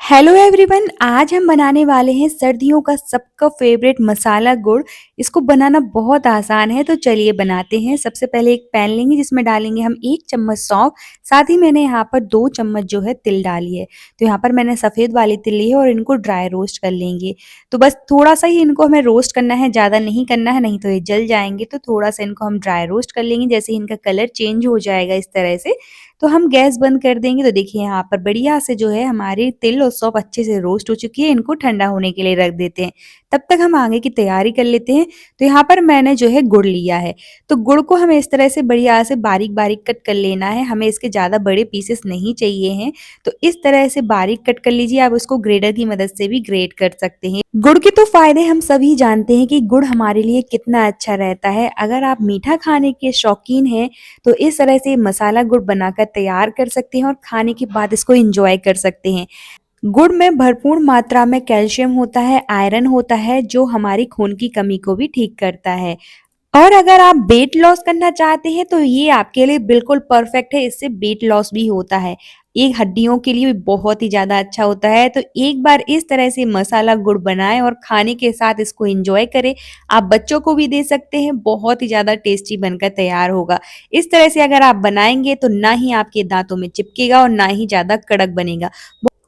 Hello everyone, आज हम बनाने वाले हैं सर्दियों का सबका फेवरेट मसाला गुड़। इसको बनाना बहुत आसान है, तो चलिए बनाते हैं। सबसे पहले एक पैन लेंगे जिसमें डालेंगे हम 1 चम्मच सौंफ। साथ ही मैंने यहाँ पर 2 चम्मच जो है तिल डाली है। तो यहाँ पर मैंने सफ़ेद वाली तिल ली है और इनको ड्राई रोस्ट कर लेंगे। तो बस थोड़ा सा ही इनको हमें रोस्ट करना है, ज़्यादा नहीं करना है, नहीं तो ये जल जाएंगे। तो थोड़ा सा इनको हम ड्राई रोस्ट कर लेंगे। जैसे ही इनका कलर चेंज हो जाएगा इस तरह से, तो हम गैस बंद कर देंगे। तो देखिए यहाँ पर बढ़िया से जो है हमारी तिल और सौंफ अच्छे से रोस्ट हो चुकी है। इनको ठंडा होने के लिए रख देते हैं। तब तक हम आगे की तैयारी कर लेते हैं। तो यहाँ पर मैंने जो है गुड़ लिया है। तो गुड़ को हमें इस तरह से बढ़िया से बारीक बारीक कट कर लेना है। हमें इसके ज़्यादा बड़े पीसेस नहीं चाहिए हैं। तो इस तरह से बारीक कट कर लीजिए। आप उसको ग्रेटर की मदद से भी ग्रेट कर सकते हैं। गुड़ के तो फायदे हम सभी जानते हैं कि गुड़ हमारे लिए कितना अच्छा रहता है। अगर आप मीठा खाने के शौकीन हैं तो इस तरह से मसाला गुड़ बनाकर तैयार कर सकते हैं और खाने के बाद इसको एंजॉय कर सकते हैं। गुड़ में भरपूर मात्रा में कैल्शियम होता है, आयरन होता है, जो हमारी खून की कमी को भी ठीक करता है। और अगर आप वेट लॉस करना चाहते हैं तो ये आपके लिए बिल्कुल परफेक्ट है। इससे वेट लॉस भी होता है। ये हड्डियों के लिए भी बहुत ही ज़्यादा अच्छा होता है। तो एक बार इस तरह से मसाला गुड़ बनाएं और खाने के साथ इसको एंजॉय करें। आप बच्चों को भी दे सकते हैं, बहुत ही ज़्यादा टेस्टी बनकर तैयार होगा। इस तरह से अगर आप बनाएंगे तो ना ही आपके दांतों में चिपकेगा और ना ही ज़्यादा कड़क बनेगा।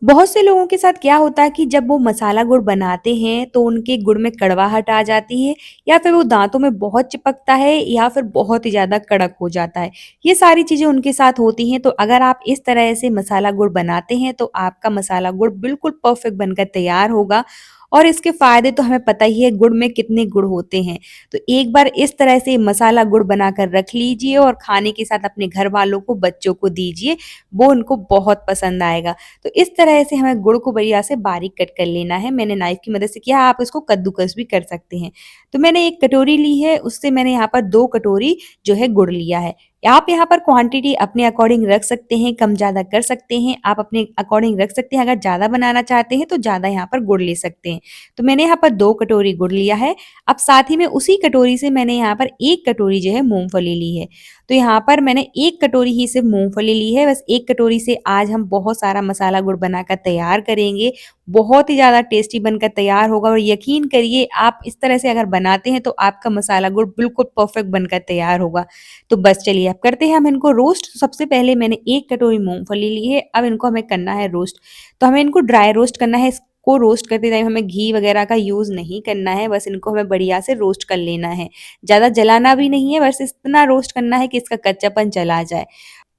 बहुत से लोगों के साथ क्या होता है कि जब वो मसाला गुड़ बनाते हैं तो उनके गुड़ में कड़वाहट आ जाती है, या फिर वो दांतों में बहुत चिपकता है, या फिर बहुत ही ज़्यादा कड़क हो जाता है। ये सारी चीज़ें उनके साथ होती हैं। तो अगर आप इस तरह से मसाला गुड़ बनाते हैं तो आपका मसाला गुड़ बिल्कुल परफेक्ट बनकर तैयार होगा। और इसके फ़ायदे तो हमें पता ही है गुड़ में कितने गुण होते हैं। तो एक बार इस तरह से मसाला गुड़ बनाकर रख लीजिए और खाने के साथ अपने घर वालों को, बच्चों को दीजिए। वो उनको बहुत पसंद आएगा। तो इस तरह से हमें गुड़ को बढ़िया से बारीक कट कर लेना है। मैंने नाइफ की मदद से किया, आप इसको कद्दूकस भी कर सकते हैं। तो मैंने एक कटोरी ली है, उससे मैंने यहाँ पर 2 कटोरी जो है गुड़ लिया है। आप यहाँ पर क्वांटिटी अपने अकॉर्डिंग रख सकते हैं, कम ज़्यादा कर सकते हैं। आप अपने अकॉर्डिंग रख सकते हैं। अगर ज़्यादा बनाना चाहते हैं तो ज़्यादा यहाँ पर गुड़ ले सकते हैं। तो मैंने यहाँ पर 2 कटोरी गुड़ लिया है। अब साथ ही में उसी कटोरी से मैंने यहाँ पर 1 कटोरी जो है मूँगफली ली है। तो यहाँ पर मैंने 1 कटोरी ही सिर्फ मूँगफली ली है। बस 1 कटोरी से आज हम बहुत सारा मसाला गुड़ बनाकर तैयार करेंगे। बहुत ही ज़्यादा टेस्टी बनकर तैयार होगा और यकीन करिए आप इस तरह से अगर बनाते हैं तो आपका मसाला गुड़ बिल्कुल परफेक्ट बनकर तैयार होगा। तो बस चलिए अब करते हैं हम इनको रोस्ट। सबसे पहले मैंने 1 कटोरी मूँगफली ली है। अब इनको हमें करना है रोस्ट। तो हमें इनको ड्राई रोस्ट करना है। इसको रोस्ट करते टाइम हमें घी वगैरह का यूज़ नहीं करना है। बस इनको हमें बढ़िया से रोस्ट कर लेना है। ज़्यादा जलाना भी नहीं है, बस इतना रोस्ट करना है कि इसका कच्चापन चला जाए।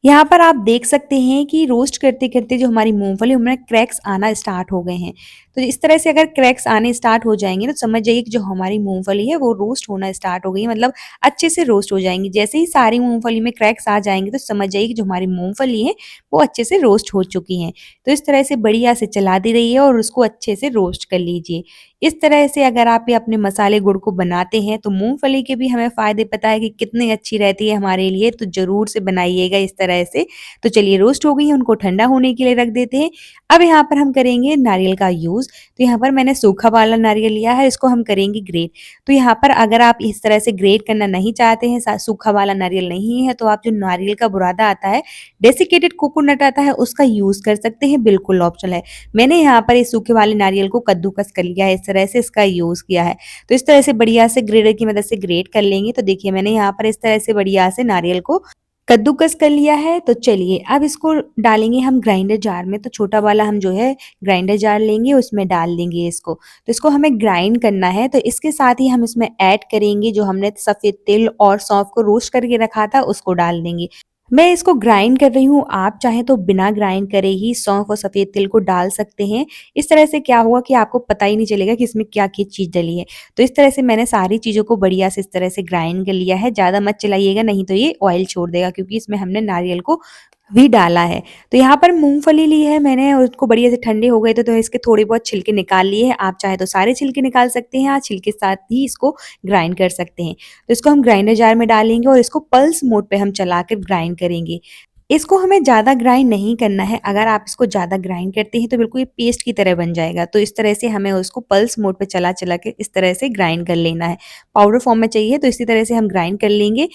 यहाँ पर आप देख सकते हैं कि रोस्ट करते-करते जो हमारी मूँगफली उनमें क्रैक्स आना स्टार्ट हो गए हैं। तो इस तरह से अगर क्रैक्स आने स्टार्ट हो जाएँगे तो समझ जाइए कि जो हमारी मूँगफली है वो रोस्ट होना स्टार्ट हो गई है, मतलब अच्छे से रोस्ट हो जाएँगी। जैसे ही सारी मूँगफली में क्रैक्स आ जाएँगे तो समझ जाइए कि जो हमारी मूँगफली है वो अच्छे से रोस्ट हो चुकी हैं। तो इस तरह से बढ़िया से चलाती रहिए और उसको अच्छे से रोस्ट कर लीजिए। इस तरह से अगर आप ये अपने मसाले गुड़ को बनाते हैं तो मूँगफली के भी हमें फ़ायदे पता है कि कितनी अच्छी रहती है हमारे लिए, तो ज़रूर से बनाइएगा इस तरह से। तो चलिए रोस्ट हो गई है, उनको ठंडा होने के लिए रख देते हैं। अब यहाँ पर हम करेंगे नारियल का यूज़। तो यहाँ पर मैंने सूखा वाला नारियल लिया है, इसको हम करेंगे ग्रेट। तो यहाँ पर अगर आप इस तरह से ग्रेट करना नहीं चाहते हैं, सूखा वाला नारियल नहीं है, तो आप जो नारियल का बुरादा आता है, डेसिकेटेड कोकोनट आता है, उसका यूज़ कर सकते हैं, बिल्कुल ऑप्शनल है। मैंने यहाँ पर इस सूखे वाले नारियल को कद्दूकस कर लिया है, इस तरह से इसका यूज़ किया है। तो इस तरह से बढ़िया से ग्रेटर की मदद से ग्रेट कर लेंगे। तो देखिए मैंने यहाँ पर इस तरह से बढ़िया से नारियल को कद्दूकस कर लिया है। तो चलिए अब इसको डालेंगे हम ग्राइंडर जार में। तो छोटा वाला हम जो है ग्राइंडर जार लेंगे, उसमें डाल देंगे इसको। तो इसको हमें ग्राइंड करना है। तो इसके साथ ही हम इसमें ऐड करेंगे जो हमने सफ़ेद तिल और सौंफ को रोस्ट करके रखा था, उसको डाल देंगे। मैं इसको ग्राइंड कर रही हूँ, आप चाहें तो बिना ग्राइंड करे ही सौंफ और सफ़ेद तिल को डाल सकते हैं। इस तरह से क्या होगा कि आपको पता ही नहीं चलेगा कि इसमें क्या-क्या चीज़ डली है। तो इस तरह से मैंने सारी चीज़ों को बढ़िया से इस तरह से ग्राइंड कर लिया है। ज़्यादा मत चलाइएगा, नहीं तो ये ऑयल छोड़ देगा, क्योंकि इसमें हमने नारियल को भी डाला है। तो यहाँ पर मूँगफली ली है मैंने, उसको बढ़िया से ठंडे हो गए तो इसके थोड़े बहुत छिलके निकाल लिए हैं। आप चाहे तो सारे छिलके निकाल सकते हैं, या छिलके के साथ ही इसको ग्राइंड कर सकते हैं। तो इसको हम ग्राइंडर जार में डालेंगे और इसको पल्स मोड पे हम चलाकर ग्राइंड करेंगे। इसको हमें ज़्यादा ग्राइंड नहीं करना है। अगर आप इसको ज़्यादा ग्राइंड करते हैं तो बिल्कुल ये पेस्ट की तरह बन जाएगा। तो इस तरह से हमें उसको पल्स मोड पे चला-चला के इस तरह से ग्राइंड कर लेना है। पाउडर फॉर्म में चाहिए तो इसी तरह से हम ग्राइंड कर लेंगे।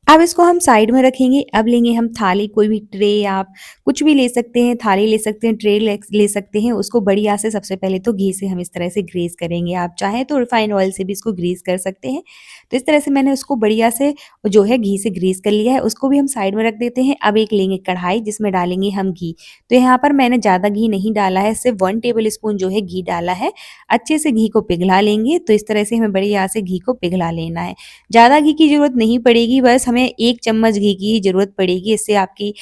अब इसको हम साइड में रखेंगे। अब लेंगे हम थाली, कोई भी ट्रे, आप कुछ भी ले सकते हैं, थाली ले सकते हैं, ट्रे ले सकते हैं। उसको बढ़िया से सबसे पहले तो घी से हम इस तरह से ग्रीस करेंगे। आप चाहें तो रिफाइंड ऑयल से भी इसको ग्रीस कर सकते हैं। तो इस तरह से मैंने उसको बढ़िया से जो है घी से ग्रीस कर लिया है, उसको भी हम साइड में रख देते हैं। अब एक लेंगे कढ़ाई, जिसमें डालेंगे हम घी। तो यहाँ पर मैंने ज़्यादा घी नहीं डाला है, सिर्फ 1 टेबल स्पून जो है घी डाला है। अच्छे से घी को पिघला लेंगे। तो इस तरह से हमें बढ़िया से घी को पिघला लेना है। ज़्यादा घी की ज़रूरत नहीं पड़ेगी, बस हमें 1 चम्मच घी की ही ज़रूरत पड़ेगी। इससे आपकी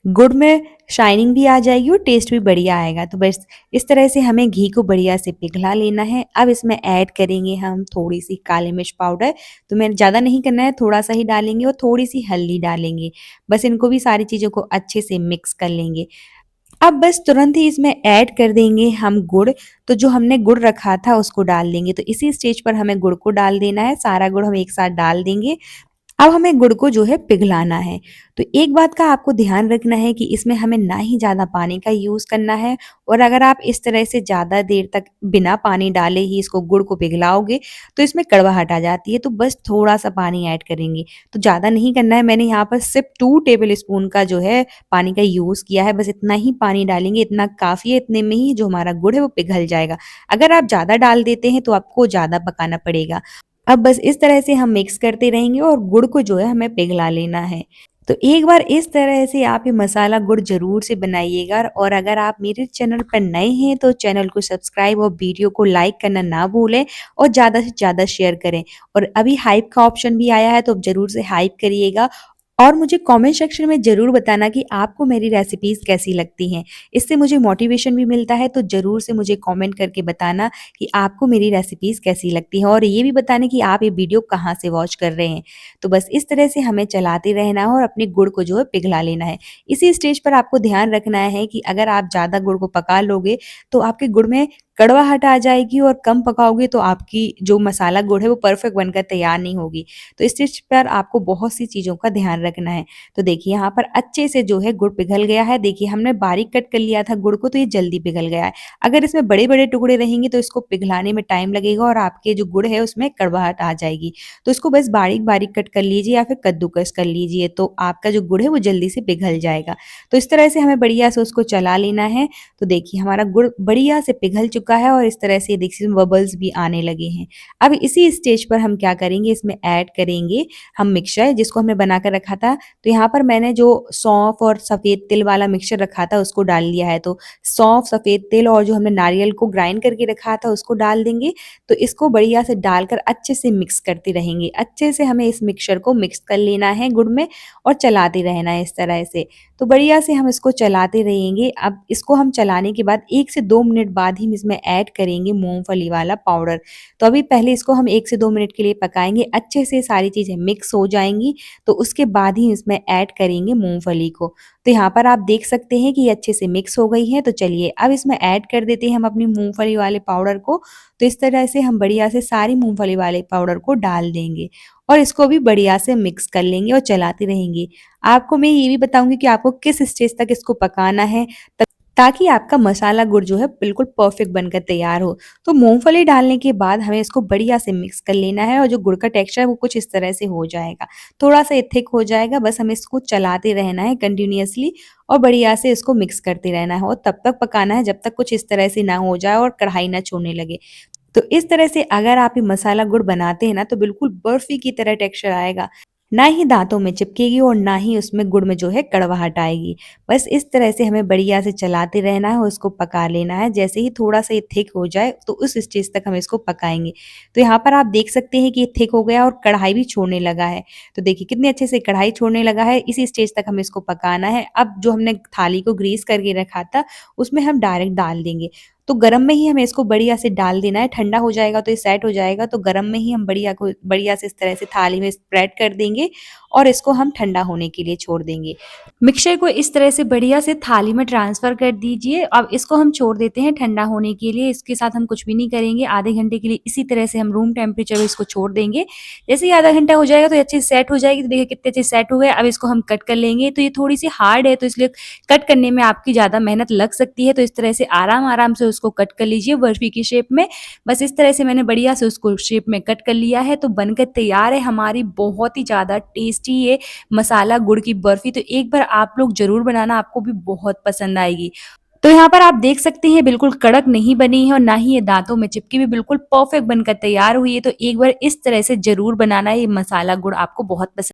गुड़ में शाइनिंग भी आ जाएगी और टेस्ट भी बढ़िया आएगा। तो बस इस तरह से हमें घी को बढ़िया से पिघला लेना है। अब इसमें ऐड करेंगे हम थोड़ी-सी काली मिर्च पाउडर। तो मैंने ज़्यादा नहीं करना है, थोड़ा-सा ही डालेंगे और थोड़ी-सी हल्दी डालेंगे। बस इनको भी सारी चीज़ों को अच्छे से मिक्स कर लेंगे। अब बस तुरंत ही इसमें ऐड कर देंगे हम गुड़। तो जो हमने गुड़ रखा था उसको डाल देंगे। तो इसी स्टेज पर हमें गुड़ को डाल देना है। सारा गुड़ हम एक साथ डाल देंगे। अब हमें गुड़ को जो है पिघलाना है। तो एक बात का आपको ध्यान रखना है कि इसमें हमें ना ही ज़्यादा पानी का यूज़ करना है, और अगर आप इस तरह से ज़्यादा देर तक बिना पानी डाले ही इसको गुड़ को पिघलाओगे तो इसमें कड़वाहट आ जाती है। तो बस थोड़ा-सा पानी ऐड करेंगे। तो ज़्यादा नहीं करना है, मैंने यहाँ पर सिर्फ 2 टेबल स्पून का जो है पानी का यूज़ किया है। बस इतना ही पानी डालेंगे, इतना काफ़ी है, इतने में ही जो हमारा गुड़ है वो पिघल जाएगा। अगर आप ज़्यादा डाल देते हैं तो आपको ज़्यादा पकाना पड़ेगा। अब बस इस तरह से हम मिक्स करते रहेंगे और गुड़ को जो है हमें पिघला लेना है। तो एक बार इस तरह से आप ये मसाला गुड़ ज़रूर से बनाइएगा, और अगर आप मेरे चैनल पर नए हैं तो चैनल को सब्सक्राइब और वीडियो को लाइक करना ना भूलें और ज़्यादा से ज़्यादा शेयर करें। और अभी हाइप का ऑप्शन भी आया है, तो आप ज़रूर से हाइप करिएगा। और मुझे कमेंट सेक्शन में ज़रूर बताना कि आपको मेरी रेसिपीज़ कैसी लगती हैं। इससे मुझे मोटिवेशन भी मिलता है। तो ज़रूर से मुझे कमेंट करके बताना कि आपको मेरी रेसिपीज़ कैसी लगती हैं, और ये भी बताना कि आप ये वीडियो कहाँ से वॉच कर रहे हैं। तो बस इस तरह से हमें चलाते रहना है और अपने गुड़ को जो है पिघला लेना है। इसी स्टेज पर आपको ध्यान रखना है कि अगर आप ज़्यादा गुड़ को पका लोगे तो आपके गुड़ में कड़वाहट आ जाएगी, और कम पकाओगे तो आपकी जो मसाला गुड़ है वो परफेक्ट बनकर तैयार नहीं होगी। तो इस स्टेज पर आपको बहुत सी चीज़ों का ध्यान रखना है। तो देखिए यहाँ पर अच्छे से जो है गुड़ पिघल गया है। देखिए हमने बारीक कट कर लिया था गुड़ को, तो ये जल्दी पिघल गया है। अगर इसमें बड़े-बड़े टुकड़े रहेंगे तो इसको पिघलाने में टाइम लगेगा और आपके जो गुड़ है उसमें कड़वाहट आ जाएगी। तो इसको बस बारीक-बारीक कट कर लीजिए या फिर कद्दूकस कर लीजिए, तो आपका जो गुड़ है वो जल्दी से पिघल जाएगा। तो इस तरह से हमें बढ़िया से उसको चला लेना है। तो देखिए हमारा गुड़ बढ़िया से पिघल चुका है और इस तरह से देखिए बबल्स भी आने लगे हैं। अब इसी स्टेज पर हम क्या करेंगे, इसमें ऐड करेंगे हम मिक्सचर जिसको हमने बना कर रखा था। तो यहाँ पर मैंने जो सौंफ और सफ़ेद तिल वाला मिक्सचर रखा था उसको डाल लिया है। तो सौंफ, सफ़ेद तिल और जो हमने नारियल को ग्राइंड करके रखा था उसको डाल देंगे। तो इसको बढ़िया से डालकर अच्छे से मिक्स करते रहेंगे। अच्छे से हमें इस मिक्सचर को मिक्स कर लेना है गुड़ में और चलाते रहना है इस तरह से। तो बढ़िया से हम इसको चलाते रहेंगे। अब इसको हम चलाने के बाद 1 से 2 मिनट बाद ही हम इसमें ऐड करेंगे मूँगफली वाला पाउडर। तो अभी पहले इसको हम 1 से 2 मिनट के लिए पकाएँगे, अच्छे से सारी चीज़ें मिक्स हो जाएँगी, तो उसके बाद ही इसमें ऐड करेंगे मूँगफली को। तो यहाँ पर आप देख सकते हैं कि ये अच्छे से मिक्स हो गई है। तो चलिए अब इसमें ऐड कर देते हैं हम अपनी मूँगफली वाले पाउडर को। तो इस तरह से हम बढ़िया से सारी मूँगफली वाले पाउडर को डाल देंगे और इसको भी बढ़िया से मिक्स कर लेंगे और चलाते रहेंगे। आपको मैं ये भी बताऊँगी कि आपको किस स्टेज तक इसको पकाना है, त ताकि आपका मसाला गुड़ जो है बिल्कुल परफेक्ट बनकर तैयार हो। तो मूँगफली डालने के बाद हमें इसको बढ़िया से मिक्स कर लेना है और जो गुड़ का टेक्सचर है वो कुछ इस तरह से हो जाएगा। थोड़ा-सा ये थिक हो जाएगा, बस हमें इसको चलाते रहना है कंटिन्यूअसली और बढ़िया से इसको मिक्स करते रहना है और तब तक पकाना है जब तक कुछ इस तरह से ना हो जाए और कढ़ाई ना छोड़ने लगे। तो इस तरह से अगर आप ये मसाला गुड़ बनाते हैं ना तो बिल्कुल बर्फी की तरह टेक्सचर आएगा। ना ही दाँतों में चिपकेगी और ना ही उसमें गुड़ में जो है कड़वाहट आएगी। बस इस तरह से हमें बढ़िया से चलाते रहना है और उसको पका लेना है। जैसे ही थोड़ा-सा ये थिक हो जाए तो उस स्टेज तक हम इसको पकाएँगे। तो यहाँ पर आप देख सकते हैं कि ये थिक हो गया और कढ़ाई भी छोड़ने लगा है। तो देखिए कितने अच्छे से कढ़ाई छोड़ने लगा है, इसी स्टेज तक हमें इसको पकाना है। अब जो हमने थाली को ग्रीस करके रखा था उसमें हम डायरेक्ट डाल देंगे। तो गरम में ही हमें इसको बढ़िया से डाल देना है, ठंडा हो जाएगा तो ये सेट हो जाएगा, तो गरम में ही हम बढ़िया से इस तरह से थाली में स्प्रेड कर देंगे और इसको हम ठंडा होने के लिए छोड़ देंगे। मिक्सचर को इस तरह से बढ़िया से थाली में ट्रांसफ़र कर दीजिए। अब इसको हम छोड़ देते हैं ठंडा होने के लिए, इसके साथ हम कुछ भी नहीं करेंगे। आधे घंटे के लिए इसी तरह से हम रूम टेम्परेचर पे इसको छोड़ देंगे। जैसे ही आधा घंटा हो जाएगा तो ये अच्छे से सेट हो जाएगी, तो देखिए कितने अच्छे से सेट हो गए। अब इसको हम कट कर लेंगे, तो ये थोड़ी-सी हार्ड है तो इसलिए कट करने में आपकी ज़्यादा मेहनत लग सकती है, तो इस तरह से आराम-आराम से उसको कट कर लीजिए बर्फी की शेप में। बस इस तरह से मैंने बढ़िया से उसको शेप में कट कर लिया है, तो बनकर तैयार है हमारी बहुत ही ज़्यादा टेस्टी ये मसाला गुड़ की बर्फी। तो एक बार आप लोग ज़रूर बनाना, आपको भी बहुत पसंद आएगी। तो यहाँ पर आप देख सकते हैं बिल्कुल कड़क नहीं बनी है और ना ही ये दाँतों में चिपकी हुई, बिल्कुल परफेक्ट बनकर तैयार हुई है। तो एक बार इस तरह से ज़रूर बनाना, ये मसाला गुड़ आपको बहुत पसंद